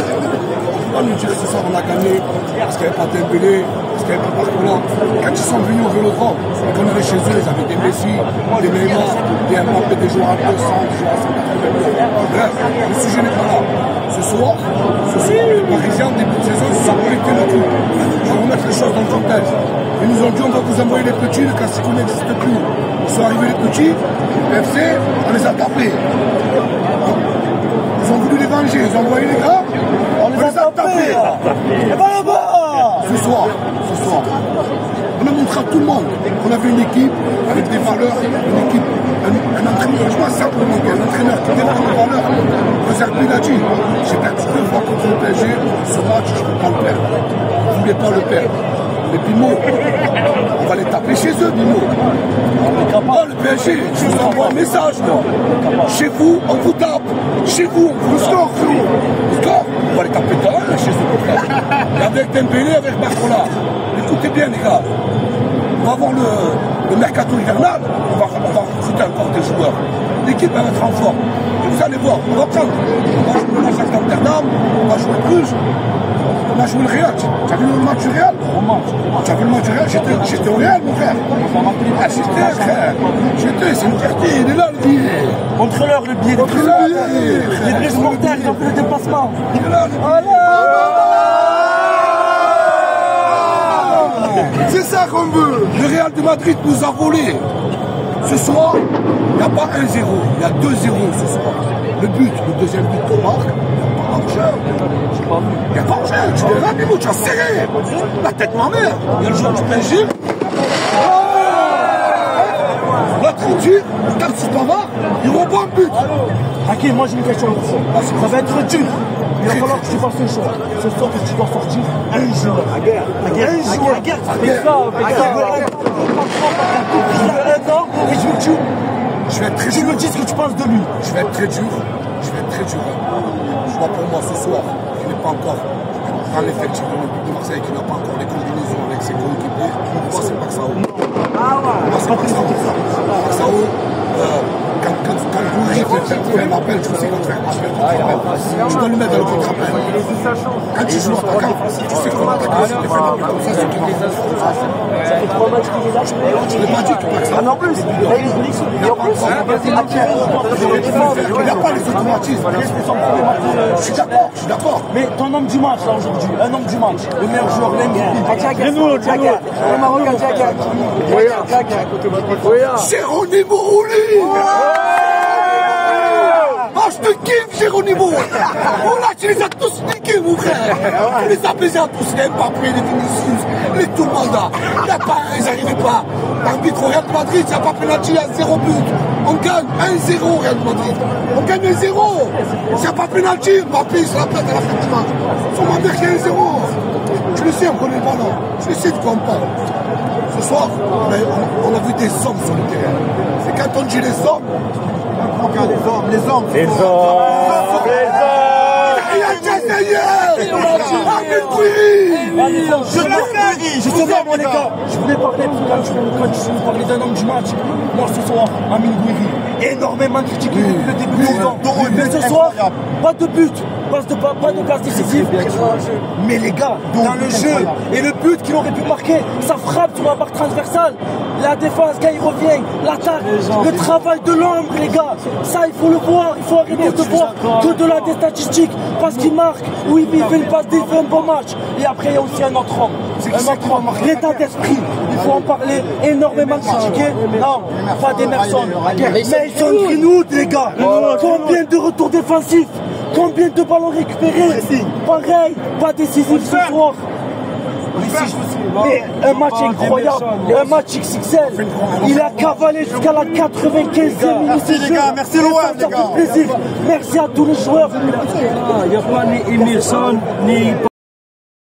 pas nous dire que ce soir on a gagné parce qu'il n'y avait pas Dembélé, parce qu'il n'y avait pas Barcola. Quand ils sont venus au Vélodrome, quand on allait chez eux, ils avaient des Messi, des Neymar, des Mbappé, des joueurs à 200, des joueurs à 180 millions. Bref, le sujet n'est pas là. Ce soir, les Parisiens, début de saison, ils se sont connectés le tout. On va remettre les choses dans le contexte. Ils nous ont dit on va vous envoyer les petits, le Classico n'existe plus. Ils sont arrivés les petits, FC, on les a tapés. Ils ont voulu les venger, ils ont envoyé les gars, on les a tapés. Et ben là-bas ce soir, on a montré à tout le monde qu'on avait une équipe avec des valeurs, une équipe, un entraîneur, je vois simplement un entraîneur qui défend les valeurs. Réserve l'a dit, j'ai perdu 2 fois contre le PSG, ce match je ne peux pas le perdre. Je ne voulais pas le perdre. Les Bimo, on va les taper chez eux, Bimo. Oh, le PSG, je vous envoie un message, moi. Chez vous, on vous tape. Chez vous, on vous score. Le score, on va les taper quand même chez eux. Et avec Dembélé, avec Barcola. Écoutez bien, les gars. On va avoir le mercato hivernal. On va recruter encore des joueurs. L'équipe va être en forme. Et vous allez voir, on va prendre. On va jouer le match d'Amsterdam, on va jouer Bruges. On a joué le Real. Tu as vu le match du Real? Tu as vu le match du Real? J'étais au Real, mon frère. Ah, j'étais, frère. C'est une fierté. Il est là, le billet. Montre-leur le billet. Les vrais supporters, ils ont fait le déplacement. Il est là, le billet. C'est ça qu'on veut. Le Real de Madrid nous a volé. Ce soir, il n'y a pas 1-0, il y a 2-0 ce soir. Le but, le deuxième but qu'on marque, il n'y a pas en jeu. Tu l'as vu, tu as serré. La tête ma mère. Il y a le joueur du PSG. Là, tranquille, il tape sur Pavard, il revoit un but. Ok, moi j'ai une question pour toi. Ça va être dur. Il va falloir que tu fasses un choix. Ce soir, tu dois sortir un joueur. La guerre. Et je veux que tu me dises ce que tu penses de lui. Je vais être très dur. Je vois pour moi ce soir, il n'est pas encore dans l'effectif de l'équipe de Marseille, qui n'a pas encore les combinaisons avec ses coéquipiers. Moi, c'est Paxao. Moi, c'est Paxao. Quand Gouiri fait un appel, tu sais qu'on te fait un appel. Tu dois le mettre dans le contre-appel. Quand tu joues attaquant, tu sais qu'on attaque, si tu fais un appel comme ça, c'est qui va faire. Ça fait 3 matchs qu'il est là. Je ne l'ai pas dit que Paxao. Ah, en plus, il n'y a pas les automatismes. Je suis d'accord. Mais ton homme du match, là, aujourd'hui, un homme du match, le meilleur joueur, le Marocain Djaga. Geronimo Rulli. Ah, je te kiffe, Geronimo. Oh là, tu les as tous niqués, mon frère. Tu les as baisés à tous, les Mbappé, les Vinicius, les tout le monde. Ils n'arrivaient pas. L'arbitre au Real de Madrid, il n'y a pas penalty, il y a 0 but. On gagne 1-0 au Real de Madrid. On gagne 1-0. S'il n'y a pas penalty, Mbappé, il se la pète à la fin du match. Son ma mère qui est 1-0. Tu le sais, on connaît le ballon. Tu le sais de quoi on parle. Ce soir, on a vu des hommes sur le terrain. C'est quand on dit les hommes, les hommes. Justement, mon gars, je voulais parler, parce que quand tu nous parlais d'un homme du match, moi ce soir, Amine Gouiri, énormément critiqué depuis le début de saison. Mais ce soir, pas de but, pas de passe décisive. Mais les gars, dans le jeu, et le but qu'il aurait pu marquer, ça frappe sur la barre transversale. La défense, quand il revient, l'attaque, le travail de l'ombre, les gars. Ça, il faut le voir, il faut arrêter de voir que de la des statistiques, parce qu'il marque, oui, il fait une passe, il fait un bon match. Et après, il y a aussi un autre homme, l'état d'esprit. Il faut en parler, énormément critiqué. Non, pas d'Emerson. Mais ils sont greenwood, les gars. Combien de retours défensifs? Combien de ballons récupérés? Pareil, pas décisif ce soir. Mais un match incroyable, un match XXL. Il a cavalé jusqu'à la 95e minute. Merci les gars, merci loin les gars. Merci à tous les joueurs. Il n'y a pas ni Emerson, ni